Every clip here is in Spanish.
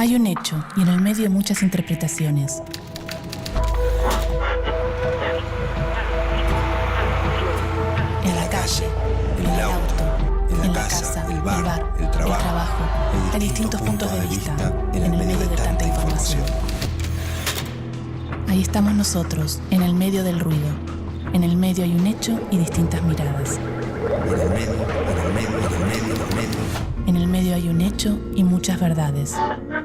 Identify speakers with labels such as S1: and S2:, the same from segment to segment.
S1: Hay un hecho y en el medio muchas interpretaciones. En la calle, en el auto, en la casa, el bar, el trabajo. Hay distintos puntos de vista en el medio de tanta información. Ahí estamos nosotros, en el medio del ruido. En el medio hay un hecho y distintas miradas. En el medio hay un hecho y muchas verdades.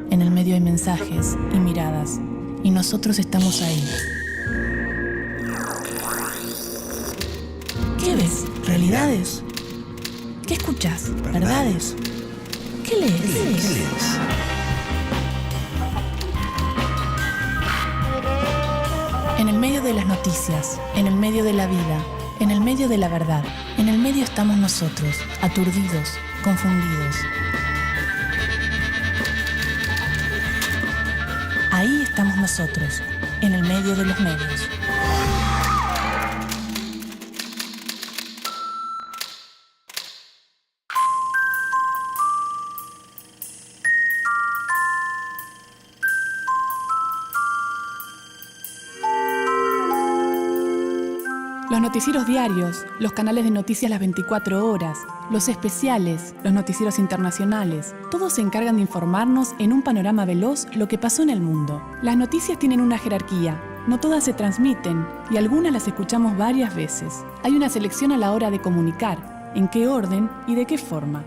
S1: En el medio hay mensajes y miradas. Y nosotros estamos ahí. ¿Qué ves? ¿Realidades? ¿Qué escuchas? ¿Verdades? ¿Qué lees? En el medio de las noticias, en el medio de la vida, en el medio de la verdad, en el medio estamos nosotros, aturdidos, confundidos. Ahí estamos nosotros, en el medio de los medios. Los noticieros diarios, los canales de noticias las 24 horas, los especiales, los noticieros internacionales, todos se encargan de informarnos en un panorama veloz lo que pasó en el mundo. Las noticias tienen una jerarquía, no todas se transmiten y algunas las escuchamos varias veces. Hay una selección a la hora de comunicar, en qué orden y de qué forma.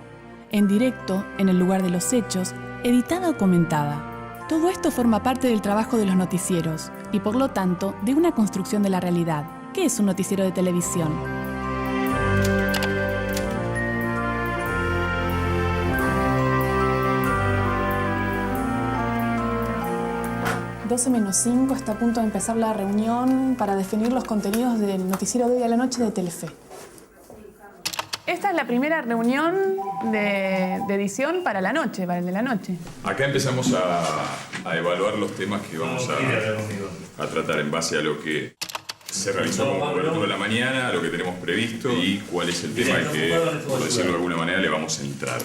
S1: En directo, en el lugar de los hechos, editada o comentada. Todo esto forma parte del trabajo de los noticieros y por lo tanto de una construcción de la realidad. ¿Qué es un noticiero de televisión? (12:05) está a punto de empezar la reunión para definir los contenidos del noticiero de hoy a la noche de Telefe. Esta es la primera reunión de edición para la noche, para el de la noche.
S2: Acá empezamos a evaluar los temas que vamos a tratar en base a lo que se realizó como cobertura de la mañana, a lo que tenemos previsto y cuál es el tema que, por decirlo de alguna manera, le vamos a entrar.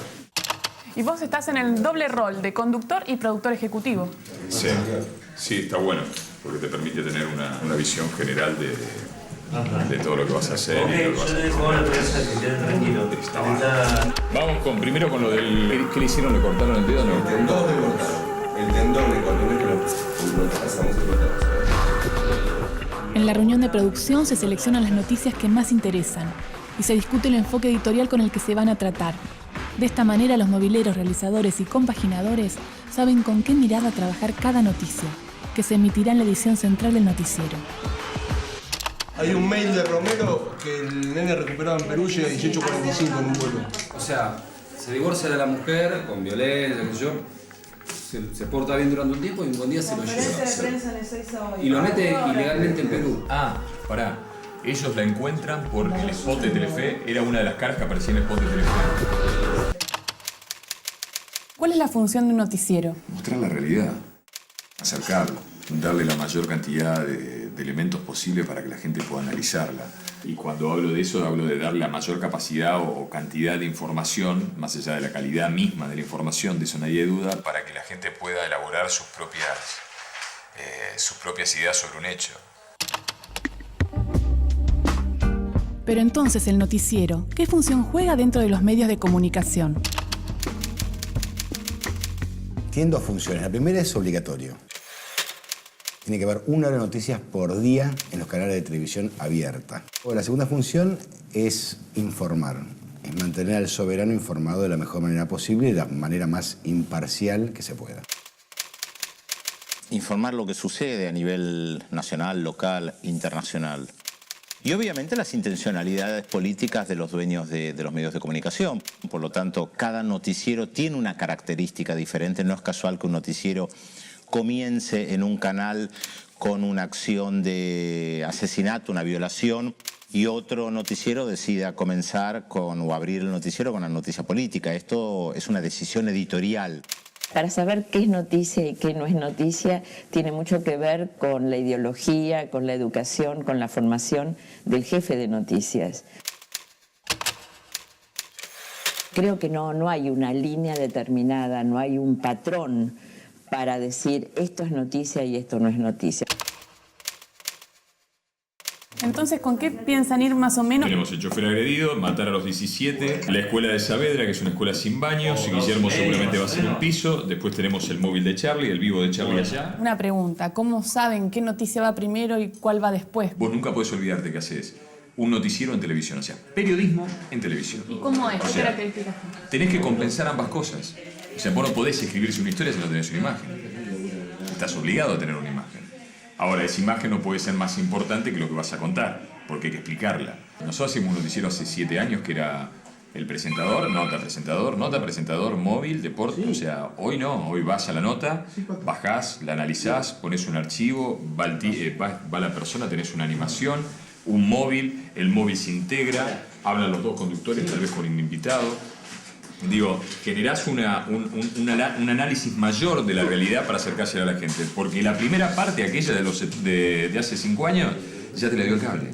S1: Y vos estás en el doble rol de conductor y productor ejecutivo.
S2: Sí, está bueno, porque te permite tener una visión general de todo lo que vas a hacer y lo que vas a hacer. Vamos primero con lo del... ¿Qué le hicieron? ¿Le cortaron el dedo? ¿No?
S3: El tendón de cuando lo pasamos
S1: En la reunión de producción se seleccionan las noticias que más interesan y se discute el enfoque editorial con el que se van a tratar. De esta manera los mobileros, realizadores y compaginadores saben con qué mirada trabajar cada noticia, que se emitirá en la edición central del noticiero.
S3: Hay un mail de Romero que el nene recuperado en Perú llega a 18:45 en un vuelo.
S4: O sea, se divorcia de la mujer con violencia, qué sé yo. Se porta bien durante un tiempo y un buen día se lo lleva. Y lo mete ilegalmente en Perú.
S2: Pará. Ellos la encuentran porque el spot de Telefe era una de las caras que aparecía en el spot de Telefe.
S1: ¿Cuál es la función de un noticiero?
S2: Mostrar la realidad, acercarlo, darle la mayor cantidad de elementos posibles para que la gente pueda analizarla. Y cuando hablo de eso, hablo de darle la mayor capacidad o cantidad de información, más allá de la calidad misma de la información, de eso nadie hay duda, para que la gente pueda elaborar sus propias ideas sobre un hecho.
S1: Pero entonces el noticiero, ¿qué función juega dentro de los medios de comunicación?
S5: Tiene dos funciones. La primera es obligatorio. Tiene que haber una hora de noticias por día en los canales de televisión abierta. La segunda función es informar, es mantener al soberano informado de la mejor manera posible y de la manera más imparcial que se pueda.
S6: Informar lo que sucede a nivel nacional, local, internacional. Y obviamente las intencionalidades políticas de los dueños de los medios de comunicación. Por lo tanto, cada noticiero tiene una característica diferente. No es casual que un noticiero comience en un canal con una acción de asesinato, una violación, y otro noticiero decida comenzar o abrir el noticiero con una noticia política. Esto es una decisión editorial.
S7: Para saber qué es noticia y qué no es noticia, tiene mucho que ver con la ideología, con la educación, con la formación del jefe de noticias. Creo que no hay una línea determinada, no hay un patrón para decir esto es noticia y esto no es noticia.
S1: Entonces, ¿con qué piensan ir más o menos?
S2: Tenemos El chofer agredido, Matar a los 17, La escuela de Saavedra, que es una escuela sin baños, Guillermo seguramente va a ser un piso, después tenemos El móvil de Charlie, El vivo de Charlie allá.
S1: Una pregunta, ¿cómo saben qué noticia va primero y cuál va después?
S2: Vos nunca podés olvidarte que haces un noticiero en televisión, o sea, periodismo en televisión.
S1: ¿Y cómo es?
S2: O
S1: ¿Qué
S2: sea,
S1: características?
S2: tenés que compensar ambas cosas. O sea, vos no podés escribirse una historia si no tenés una imagen. Estás obligado a tener una imagen. Ahora, esa imagen no puede ser más importante que lo que vas a contar, porque hay que explicarla. Nosotros hacíamos un noticiero hace 7 años que era el presentador, presentador, móvil, deporte. O sea, hoy no, hoy vas a la nota, bajás, la analizás, pones un archivo, va la persona, tenés una animación, un móvil, el móvil se integra, hablan los dos conductores, tal vez con un invitado. Digo, generás un análisis mayor de la realidad para acercarse a la gente, porque la primera parte, aquella de hace 5 años, ya te la dio el cable.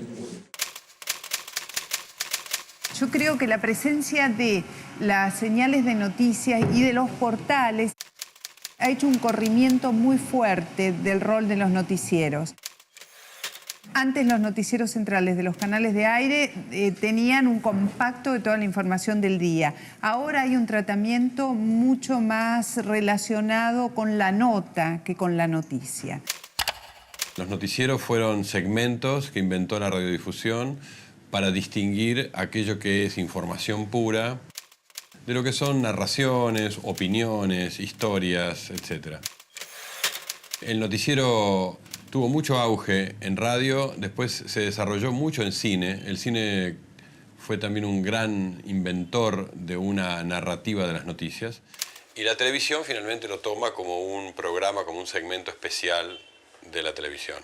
S8: Yo creo que la presencia de las señales de noticias y de los portales ha hecho un corrimiento muy fuerte del rol de los noticieros. Antes los noticieros centrales de los canales de aire tenían un compacto de toda la información del día. Ahora hay un tratamiento mucho más relacionado con la nota que con la noticia.
S9: Los noticieros fueron segmentos que inventó la radiodifusión para distinguir aquello que es información pura de lo que son narraciones, opiniones, historias, etc. El noticiero tuvo mucho auge en radio, después se desarrolló mucho en cine. El cine fue también un gran inventor de una narrativa de las noticias. Y la televisión finalmente lo toma como un programa, como un segmento especial de la televisión.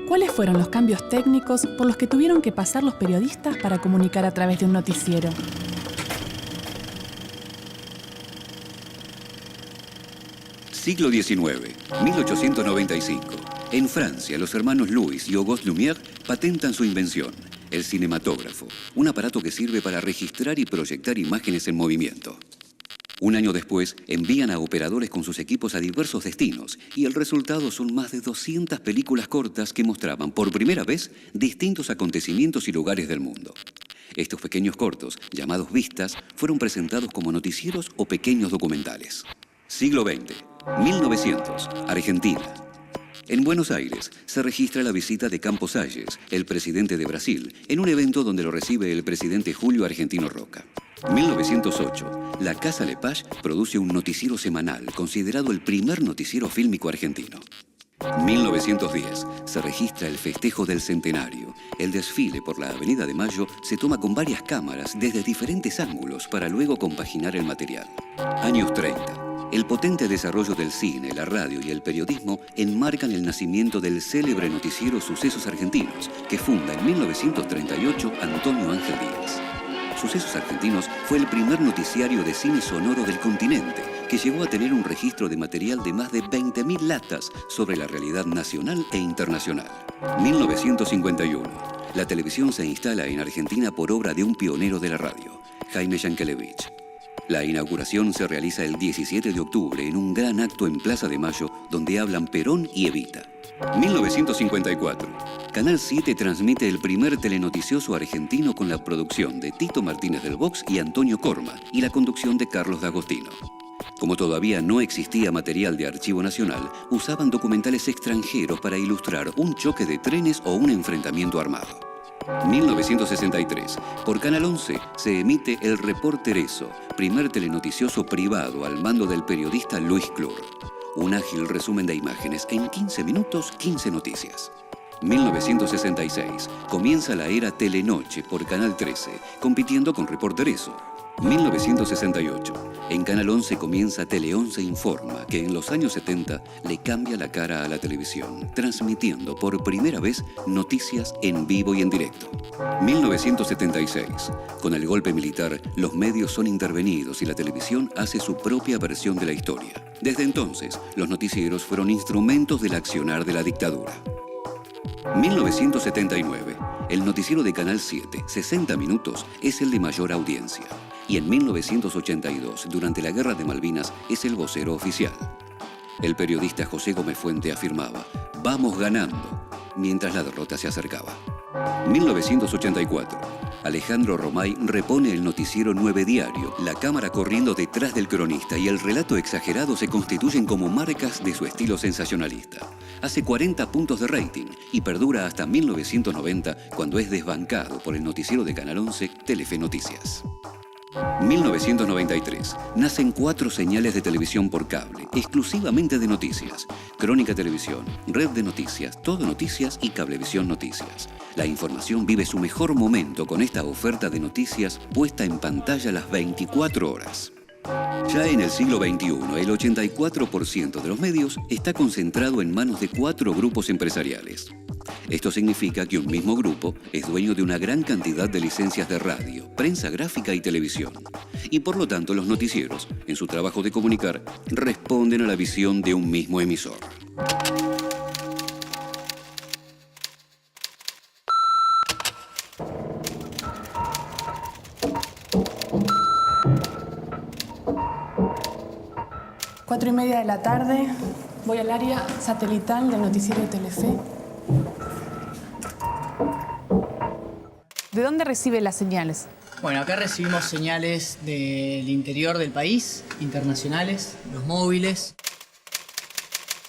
S1: ¿Cuáles fueron los cambios técnicos por los que tuvieron que pasar los periodistas para comunicar a través de un noticiero?
S10: Siglo XIX, 1895. En Francia, los hermanos Louis y Auguste Lumière patentan su invención, el cinematógrafo, un aparato que sirve para registrar y proyectar imágenes en movimiento. Un año después, envían a operadores con sus equipos a diversos destinos y el resultado son más de 200 películas cortas que mostraban por primera vez distintos acontecimientos y lugares del mundo. Estos pequeños cortos, llamados vistas, fueron presentados como noticieros o pequeños documentales. Siglo XX, 1900, Argentina. En Buenos Aires se registra la visita de Campos Salles, el presidente de Brasil, en un evento donde lo recibe el presidente Julio Argentino Roca. 1908, la Casa Lepage produce un noticiero semanal considerado el primer noticiero fílmico argentino. 1910, se registra el festejo del centenario. El desfile por la Avenida de Mayo se toma con varias cámaras desde diferentes ángulos para luego compaginar el material. Años 30. El potente desarrollo del cine, la radio y el periodismo enmarcan el nacimiento del célebre noticiero Sucesos Argentinos, que funda en 1938 Antonio Ángel Díaz. Sucesos Argentinos fue el primer noticiario de cine sonoro del continente, que llegó a tener un registro de material de más de 20.000 latas sobre la realidad nacional e internacional. 1951. La televisión se instala en Argentina por obra de un pionero de la radio, Jaime Yankelevich. La inauguración se realiza el 17 de octubre en un gran acto en Plaza de Mayo donde hablan Perón y Evita. 1954. Canal 7 transmite el primer telenoticioso argentino con la producción de Tito Martínez del Box y Antonio Corma y la conducción de Carlos D'Agostino. Como todavía no existía material de archivo nacional, usaban documentales extranjeros para ilustrar un choque de trenes o un enfrentamiento armado. 1963. Por Canal 11 se emite El Reportereso, primer telenoticioso privado al mando del periodista Luis Clur. Un ágil resumen de imágenes en 15 minutos, 15 noticias. 1966. Comienza la era Telenoche por Canal 13, compitiendo con Reportereso. 1968. En Canal 11 comienza Tele 11 Informa, que en los años 70 le cambia la cara a la televisión, transmitiendo por primera vez noticias en vivo y en directo. 1976. Con el golpe militar, los medios son intervenidos y la televisión hace su propia versión de la historia. Desde entonces, los noticieros fueron instrumentos del accionar de la dictadura. 1979. El noticiero de Canal 7, 60 minutos, es el de mayor audiencia. y en 1982, durante la Guerra de Malvinas, es el vocero oficial. El periodista José Gómez Fuente afirmaba: «Vamos ganando», mientras la derrota se acercaba. 1984. Alejandro Romay repone el noticiero 9 Diario, la cámara corriendo detrás del cronista y el relato exagerado se constituyen como marcas de su estilo sensacionalista. Hace 40 puntos de rating y perdura hasta 1990, cuando es desbancado por el noticiero de Canal 11, Telefe Noticias. 1993. Nacen 4 señales de televisión por cable, exclusivamente de noticias. Crónica Televisión, Red de Noticias, Todo Noticias y Cablevisión Noticias. La información vive su mejor momento con esta oferta de noticias puesta en pantalla las 24 horas. Ya en el siglo XXI, el 84% de los medios está concentrado en manos de 4 grupos empresariales. Esto significa que un mismo grupo es dueño de una gran cantidad de licencias de radio, prensa gráfica y televisión. Y por lo tanto los noticieros, en su trabajo de comunicar, responden a la visión de un mismo emisor.
S1: Cuatro y media de la tarde, voy al área satelital del noticiero de Telefe. ¿De dónde recibe las señales?
S11: Bueno, acá recibimos señales del interior del país, internacionales, los móviles.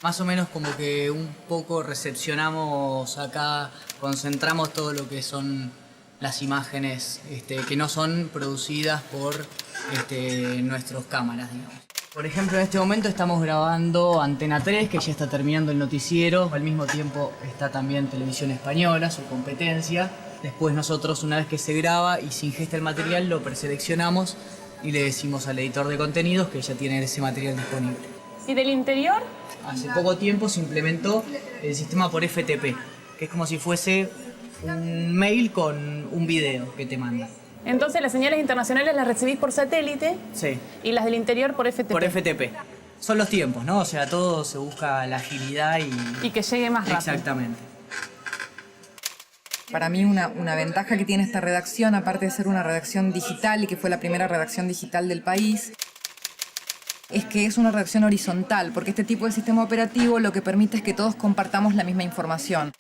S11: Más o menos como que un poco recepcionamos acá, concentramos todo lo que son las imágenes que no son producidas por nuestras cámaras, digamos. Por ejemplo, en este momento estamos grabando Antena 3, que ya está terminando el noticiero. Al mismo tiempo está también Televisión Española, su competencia. Después nosotros, una vez que se graba y se ingesta el material, lo preseleccionamos y le decimos al editor de contenidos que ya tiene ese material disponible.
S1: ¿Y del interior?
S11: Hace poco tiempo se implementó el sistema por FTP, que es como si fuese un mail con un video que te manda.
S1: Entonces las señales internacionales las recibís por satélite.
S11: Sí.
S1: Y las del interior por FTP.
S11: Por FTP. Son los tiempos, ¿no? O sea, todo se busca la agilidad y
S1: que llegue más rápido.
S11: Exactamente.
S12: Para mí una ventaja que tiene esta redacción, aparte de ser una redacción digital y que fue la primera redacción digital del país, es que es una redacción horizontal, porque este tipo de sistema operativo lo que permite es que todos compartamos la misma información.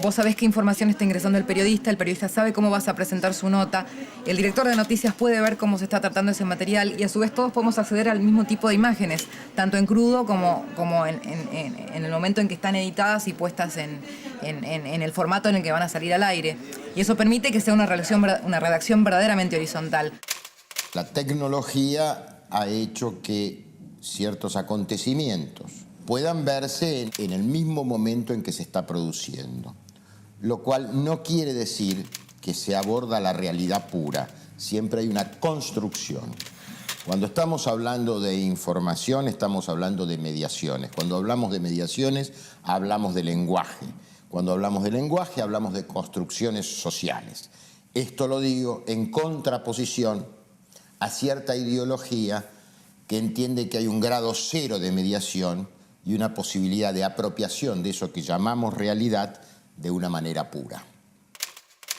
S12: Vos sabés qué información está ingresando el periodista sabe cómo vas a presentar su nota, el director de noticias puede ver cómo se está tratando ese material y a su vez todos podemos acceder al mismo tipo de imágenes, tanto en crudo como en el momento en que están editadas y puestas en el formato en el que van a salir al aire. Y eso permite que sea una redacción verdaderamente horizontal.
S13: La tecnología ha hecho que ciertos acontecimientos puedan verse en el mismo momento en que se está produciendo, lo cual no quiere decir que se aborda la realidad pura, siempre hay una construcción. Cuando estamos hablando de información, estamos hablando de mediaciones. Cuando hablamos de mediaciones, hablamos de lenguaje. Cuando hablamos de lenguaje, hablamos de construcciones sociales. Esto lo digo en contraposición a cierta ideología que entiende que hay un grado cero de mediación y una posibilidad de apropiación de eso que llamamos realidad de una manera pura.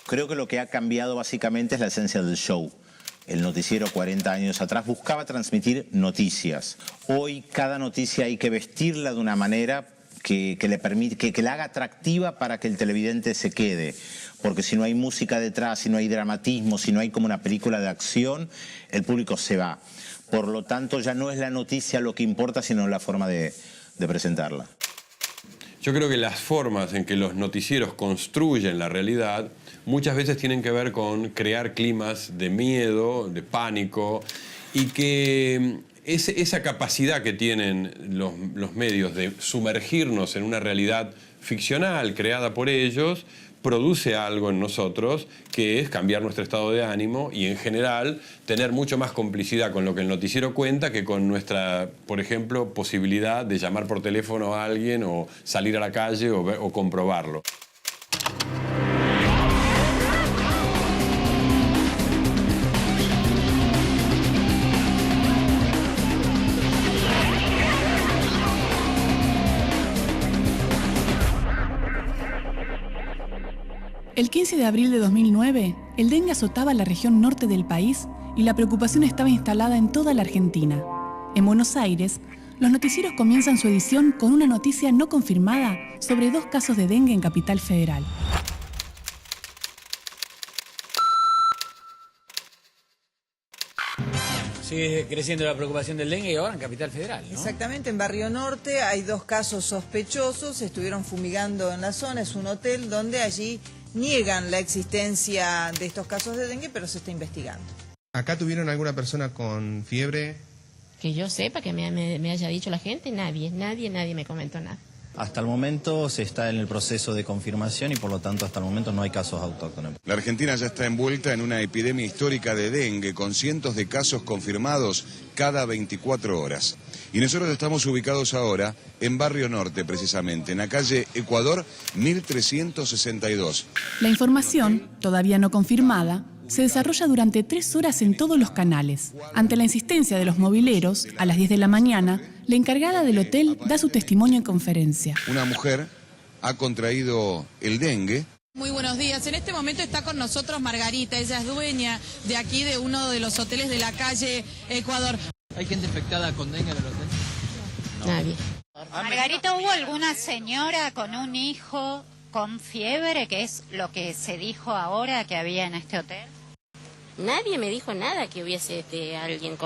S6: Creo que lo que ha cambiado básicamente es la esencia del show. El noticiero 40 años atrás buscaba transmitir noticias. Hoy cada noticia hay que vestirla de una manera que le permite, que la haga atractiva para que el televidente se quede. Porque si no hay música detrás, si no hay dramatismo, si no hay como una película de acción, el público se va. Por lo tanto, ya no es la noticia lo que importa, sino la forma de presentarla.
S9: Yo creo que las formas en que los noticieros construyen la realidad muchas veces tienen que ver con crear climas de miedo, de pánico, y que esa capacidad que tienen los medios de sumergirnos en una realidad ficcional creada por ellos produce algo en nosotros que es cambiar nuestro estado de ánimo y en general tener mucho más complicidad con lo que el noticiero cuenta que con nuestra, por ejemplo, posibilidad de llamar por teléfono a alguien o salir a la calle o comprobarlo.
S1: El 15 de abril de 2009, el dengue azotaba la región norte del país y la preocupación estaba instalada en toda la Argentina. En Buenos Aires, los noticieros comienzan su edición con una noticia no confirmada sobre 2 casos de dengue en Capital Federal.
S14: Sigue creciendo la preocupación del dengue y ahora en Capital Federal, ¿no?
S15: Exactamente, en Barrio Norte hay 2 casos sospechosos, estuvieron fumigando en la zona, es un hotel donde allí niegan la existencia de estos casos de dengue, pero se está investigando.
S3: ¿Acá tuvieron alguna persona con fiebre?
S16: Que yo sepa, que me haya dicho la gente, nadie me comentó nada.
S17: Hasta el momento se está en el proceso de confirmación y por lo tanto hasta el momento no hay casos autóctonos.
S18: La Argentina ya está envuelta en una epidemia histórica de dengue con cientos de casos confirmados cada 24 horas. Y nosotros estamos ubicados ahora en Barrio Norte, precisamente, en la calle Ecuador 1362.
S1: La información, todavía no confirmada, se desarrolla durante 3 horas en todos los canales. Ante la insistencia de los mobileros, a las 10 de la mañana, la encargada del hotel da su testimonio en conferencia.
S18: Una mujer ha contraído el dengue.
S19: Muy buenos días. En este momento está con nosotros Margarita. Ella es dueña de aquí, de uno de los hoteles de la calle Ecuador.
S14: ¿Hay gente infectada con dengue en el hotel?
S16: No. Nadie.
S20: Margarita, ¿hubo alguna señora con un hijo con fiebre, que es lo que se dijo ahora que había en este hotel?
S16: Nadie me dijo nada que hubiese alguien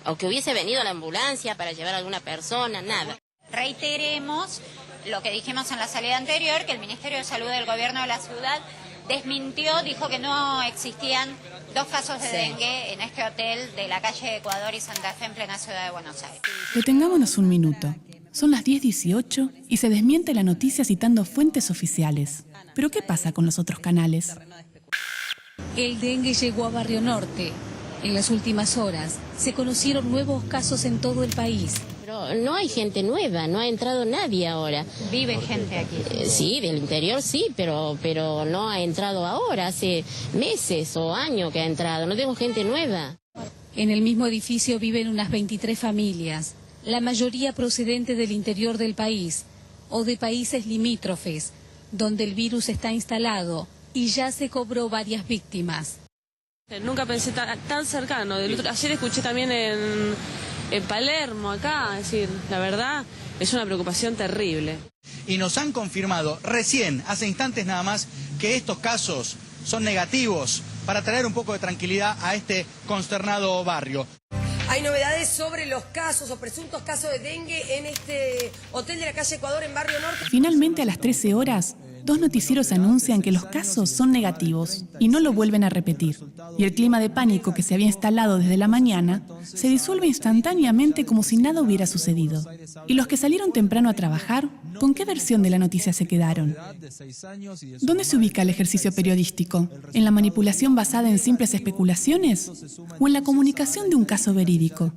S16: o que hubiese venido a la ambulancia para llevar a alguna persona, nada.
S20: Reiteremos lo que dijimos en la salida anterior, que el Ministerio de Salud del Gobierno de la ciudad desmintió, dijo que no existían 2 casos de dengue en este hotel de la calle Ecuador y Santa Fe en plena ciudad de Buenos Aires.
S1: Detengámonos un minuto. Son las 10:18 y se desmiente la noticia citando fuentes oficiales. ¿Pero qué pasa con los otros canales?
S21: El dengue llegó a Barrio Norte. En las últimas horas se conocieron nuevos casos en todo el país.
S16: Pero no hay gente nueva, no ha entrado nadie ahora.
S20: ¿Vive gente aquí?
S16: Sí, del interior sí, pero no ha entrado ahora, hace meses o años que ha entrado, no tengo gente nueva.
S21: En el mismo edificio viven unas 23 familias, la mayoría procedente del interior del país o de países limítrofes, donde el virus está instalado y ya se cobró varias víctimas.
S22: Nunca pensé tan cercano. Ayer escuché también en Palermo, acá, es decir, la verdad es una preocupación terrible.
S14: Y nos han confirmado recién, hace instantes nada más, que estos casos son negativos para traer un poco de tranquilidad a este consternado barrio.
S23: Hay novedades sobre los casos o presuntos casos de dengue en este hotel de la calle Ecuador en Barrio Norte.
S1: Finalmente, a las 13 horas, 2 noticieros anuncian que los casos son negativos y no lo vuelven a repetir. Y el clima de pánico que se había instalado desde la mañana se disuelve instantáneamente como si nada hubiera sucedido. Y los que salieron temprano a trabajar, ¿con qué versión de la noticia se quedaron? ¿Dónde se ubica el ejercicio periodístico? ¿En la manipulación basada en simples especulaciones? ¿O en la comunicación de un caso verídico?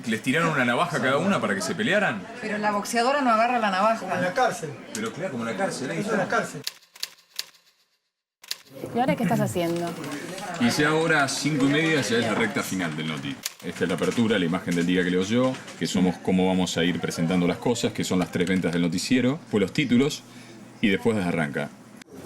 S2: ¿Les tiraron una navaja a cada una para que se pelearan?
S12: Pero la boxeadora no agarra la navaja.
S3: Como en la cárcel.
S2: Pero claro, como en la cárcel. Ahí
S3: Es una cárcel.
S1: ¿Y ahora qué estás haciendo?
S2: Y ya ahora 5:30 ya es la recta final del noti. Esta es la apertura, la imagen del día que leo yo, que somos cómo vamos a ir presentando las cosas, que son las 3 ventas del noticiero, pues los títulos y después arranca.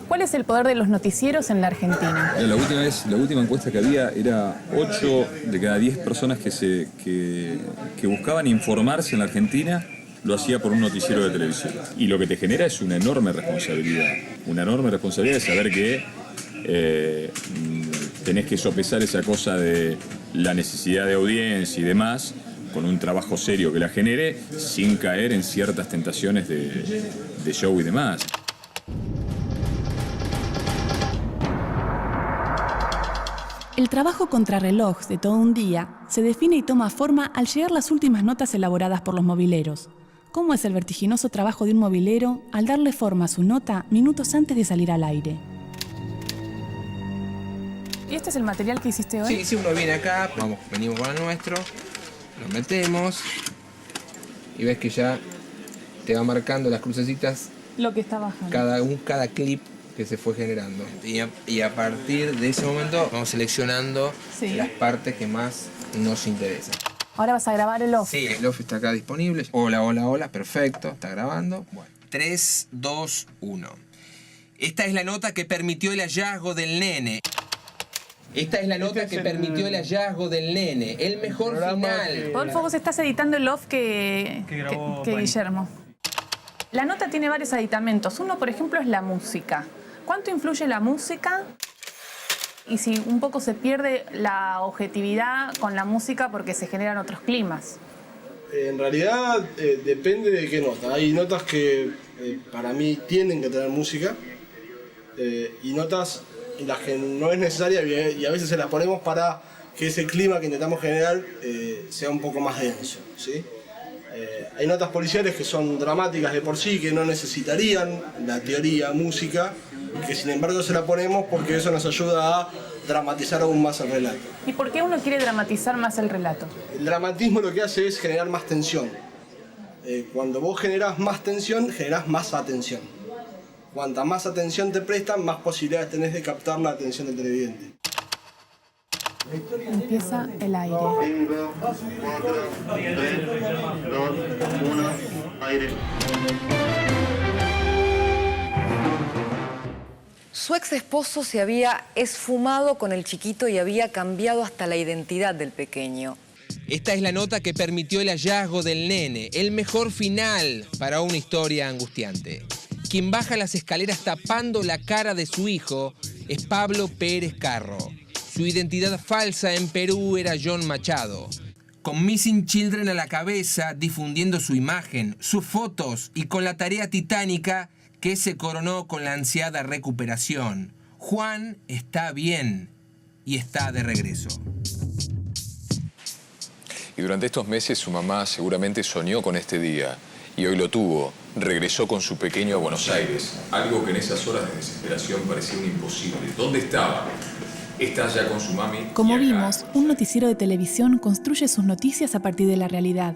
S1: ¿Cuál es el poder de los noticieros en la Argentina?
S2: La última encuesta que había era 8 de cada 10 personas que buscaban informarse en la Argentina lo hacía por un noticiero de televisión. Y lo que te genera es una enorme responsabilidad de saber que tenés que sopesar esa cosa de la necesidad de audiencia y demás con un trabajo serio que la genere sin caer en ciertas tentaciones de show y demás.
S1: El trabajo contrarreloj de todo un día se define y toma forma al llegar las últimas notas elaboradas por los mobileros. ¿Cómo es el vertiginoso trabajo de un mobilero al darle forma a su nota minutos antes de salir al aire? ¿Y este es el material que hiciste hoy?
S24: Sí, uno viene acá, venimos con el nuestro, lo metemos y ves que ya te va marcando las crucecitas.
S1: Lo que está bajando.
S24: Cada clip que se fue generando. Y a partir de ese momento vamos seleccionando las partes que más nos interesan.
S1: Ahora vas a grabar el off.
S24: Sí, el off está acá disponible. Hola, hola, hola, perfecto, está grabando. Bueno, 3, 2, 1. Esta es la nota que permitió el hallazgo del nene. Esta es la nota que permitió el hallazgo del nene. El mejor final.
S1: Rodolfo, vos estás editando el off que Guillermo. La nota tiene varios aditamentos. Uno, por ejemplo, es la música. ¿Cuánto influye la música? Y si un poco se pierde la objetividad con la música porque se generan otros climas.
S3: En realidad depende de qué nota. Hay notas que para mí tienen que tener música y notas en las que no es necesaria y a veces se las ponemos para que ese clima que intentamos generar sea un poco más denso, ¿sí? Hay notas policiales que son dramáticas de por sí, que no necesitarían la teoría, música, que sin embargo se la ponemos porque eso nos ayuda a dramatizar aún más el relato.
S1: ¿Y por qué uno quiere dramatizar más el relato?
S3: El dramatismo lo que hace es generar más tensión. Cuando vos generás más tensión, generás más atención. Cuanta más atención te prestan, más posibilidades tenés de captar la atención del televidente.
S1: Empieza el aire.
S4: 5, 4, 3, 2, 1, aire.
S12: Su ex esposo se había esfumado con el chiquito y había cambiado hasta la identidad del pequeño.
S24: Esta es la nota que permitió el hallazgo del nene. El mejor final para una historia angustiante. Quien baja las escaleras tapando la cara de su hijo es Pablo Pérez Carro. Su identidad falsa en Perú era John Machado. Con Missing Children a la cabeza, difundiendo su imagen, sus fotos y con la tarea titánica que se coronó con la ansiada recuperación. Juan está bien y está de regreso.
S2: Y durante estos meses su mamá seguramente soñó con este día y hoy lo tuvo. Regresó con su pequeño a Buenos Aires, algo que en esas horas de desesperación parecía un imposible. ¿Dónde estaba? Está ya con su mami.
S1: Como vimos, un noticiero de televisión construye sus noticias a partir de la realidad.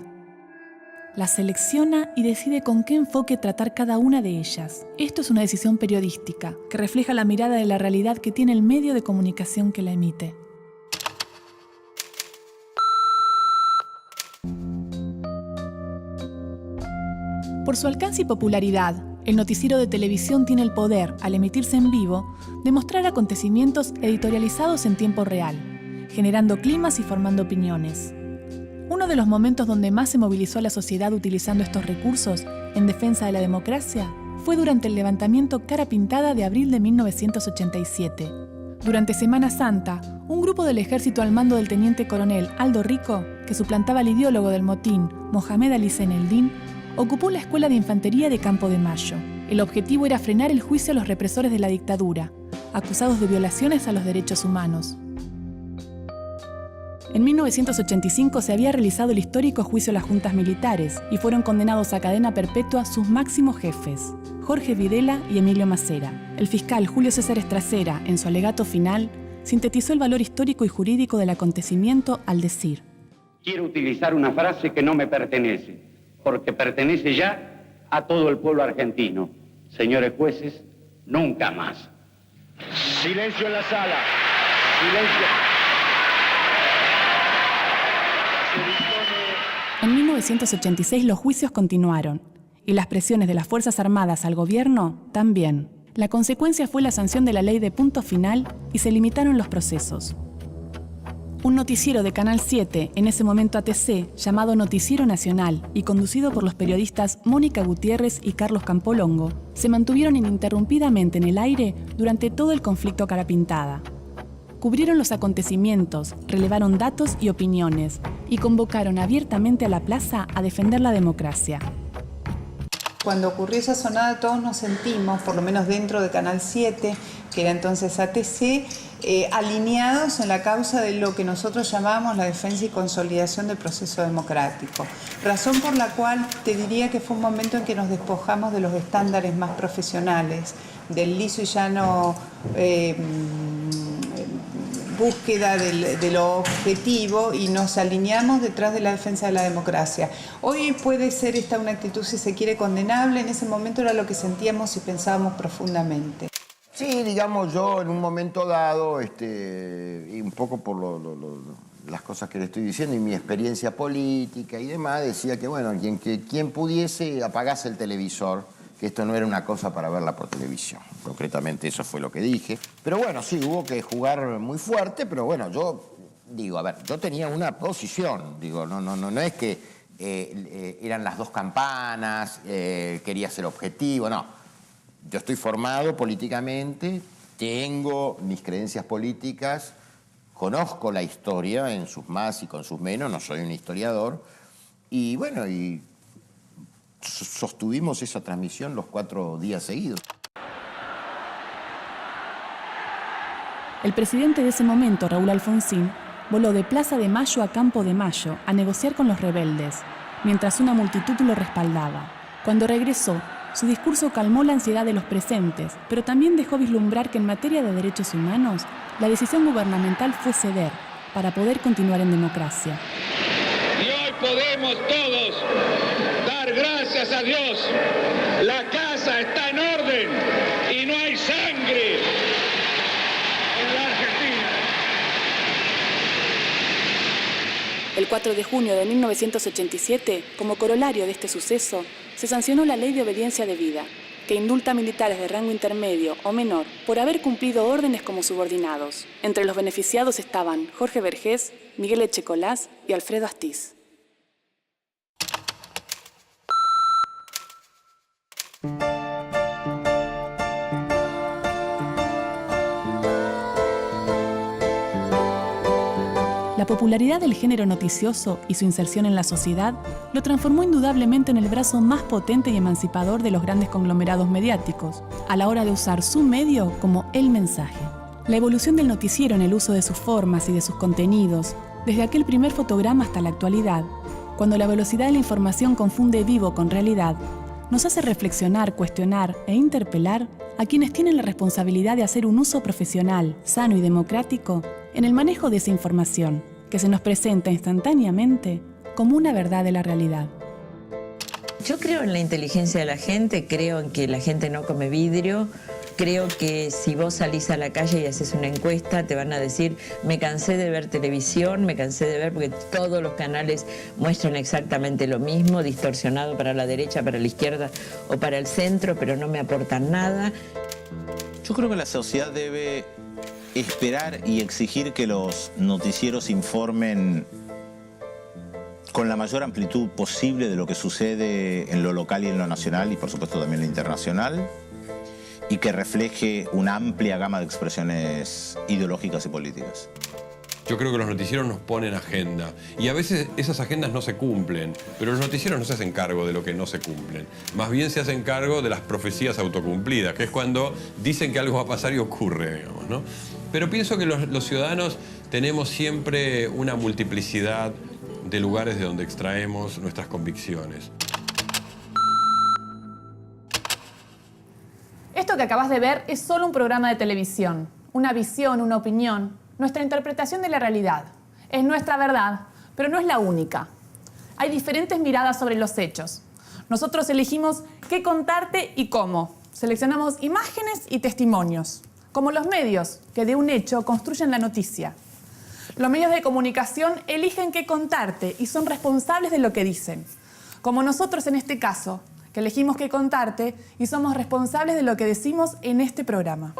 S1: Las selecciona y decide con qué enfoque tratar cada una de ellas. Esto es una decisión periodística, que refleja la mirada de la realidad que tiene el medio de comunicación que la emite. Por su alcance y popularidad, el noticiero de televisión tiene el poder, al emitirse en vivo, de mostrar acontecimientos editorializados en tiempo real, generando climas y formando opiniones. Uno de los momentos donde más se movilizó a la sociedad utilizando estos recursos en defensa de la democracia fue durante el levantamiento Cara Pintada de abril de 1987. Durante Semana Santa, un grupo del ejército al mando del teniente coronel Aldo Rico, que suplantaba al ideólogo del motín, Mohamed Ali Zeneldin, ocupó la Escuela de Infantería de Campo de Mayo. El objetivo era frenar el juicio a los represores de la dictadura, acusados de violaciones a los derechos humanos. En 1985 se había realizado el histórico juicio a las juntas militares y fueron condenados a cadena perpetua sus máximos jefes, Jorge Videla y Emilio Macera. El fiscal Julio César Estracera, en su alegato final, sintetizó el valor histórico y jurídico del acontecimiento al decir:
S5: quiero utilizar una frase que no me pertenece, porque pertenece ya a todo el pueblo argentino. Señores jueces, nunca más. Silencio en la sala. Silencio.
S1: En 1986 los juicios continuaron, y las presiones de las Fuerzas Armadas al gobierno también. La consecuencia fue la sanción de la ley de punto final y se limitaron los procesos. Un noticiero de Canal 7, en ese momento ATC, llamado Noticiero Nacional y conducido por los periodistas Mónica Gutiérrez y Carlos Campolongo, se mantuvieron ininterrumpidamente en el aire durante todo el conflicto Cara Pintada. Cubrieron los acontecimientos, relevaron datos y opiniones y convocaron abiertamente a la plaza a defender la democracia.
S7: Cuando ocurrió esa sonada todos nos sentimos, por lo menos dentro de Canal 7, que era entonces ATC, alineados en la causa de lo que nosotros llamamos la defensa y consolidación del proceso democrático. Razón por la cual te diría que fue un momento en que nos despojamos de los estándares más profesionales, del liso y llano búsqueda de lo objetivo y nos alineamos detrás de la defensa de la democracia. Hoy puede ser esta una actitud, si se quiere, condenable. En ese momento era lo que sentíamos y pensábamos profundamente.
S13: Sí, digamos, yo en un momento dado, y un poco por las cosas que le estoy diciendo y mi experiencia política y demás, decía que, bueno, quien pudiese apagase el televisor, que esto no era una cosa para verla por televisión. Concretamente eso fue lo que dije. Pero bueno, sí, hubo que jugar muy fuerte, pero bueno, yo digo, a ver, yo tenía una posición, digo, no es que eran las dos campanas, quería ser objetivo, no. Yo estoy formado políticamente, tengo mis creencias políticas, conozco la historia en sus más y con sus menos, no soy un historiador, y bueno, y sostuvimos esa transmisión los 4 días seguidos.
S1: El presidente de ese momento, Raúl Alfonsín, voló de Plaza de Mayo a Campo de Mayo a negociar con los rebeldes, mientras una multitud lo respaldaba. Cuando regresó, su discurso calmó la ansiedad de los presentes, pero también dejó vislumbrar que en materia de derechos humanos, la decisión gubernamental fue ceder para poder continuar en democracia.
S6: Y hoy podemos todos dar gracias a Dios. La casa está en orden y no hay sangre en la Argentina.
S1: El 4 de junio de 1987, como corolario de este suceso, se sancionó la Ley de Obediencia Debida, que indulta a militares de rango intermedio o menor por haber cumplido órdenes como subordinados. Entre los beneficiados estaban Jorge Vergés, Miguel Echecolás y Alfredo Astiz. La popularidad del género noticioso y su inserción en la sociedad lo transformó indudablemente en el brazo más potente y emancipador de los grandes conglomerados mediáticos, a la hora de usar su medio como el mensaje. La evolución del noticiero en el uso de sus formas y de sus contenidos, desde aquel primer fotograma hasta la actualidad, cuando la velocidad de la información confunde vivo con realidad, nos hace reflexionar, cuestionar e interpelar a quienes tienen la responsabilidad de hacer un uso profesional, sano y democrático en el manejo de esa información, que se nos presenta instantáneamente como una verdad de la realidad.
S8: Yo creo en la inteligencia de la gente, creo en que la gente no come vidrio, creo que si vos salís a la calle y haces una encuesta te van a decir me cansé de ver televisión, me cansé de ver porque todos los canales muestran exactamente lo mismo, distorsionado para la derecha, para la izquierda o para el centro, pero no me aportan nada.
S17: Yo creo que la sociedad debe esperar y exigir que los noticieros informen con la mayor amplitud posible de lo que sucede en lo local y en lo nacional y por supuesto también en lo internacional, y que refleje una amplia gama de expresiones ideológicas y políticas.
S9: Yo creo que los noticieros nos ponen agenda y a veces esas agendas no se cumplen, pero los noticieros no se hacen cargo de lo que no se cumplen. Más bien se hacen cargo de las profecías autocumplidas, que es cuando dicen que algo va a pasar y ocurre, digamos, ¿no? Pero pienso que los ciudadanos tenemos siempre una multiplicidad de lugares de donde extraemos nuestras convicciones.
S1: Esto que acabas de ver es solo un programa de televisión, una visión, una opinión, nuestra interpretación de la realidad. Es nuestra verdad, pero no es la única. Hay diferentes miradas sobre los hechos. Nosotros elegimos qué contarte y cómo. Seleccionamos imágenes y testimonios, como los medios que de un hecho construyen la noticia. Los medios de comunicación eligen qué contarte y son responsables de lo que dicen, como nosotros en este caso, que elegimos qué contarte y somos responsables de lo que decimos en este programa.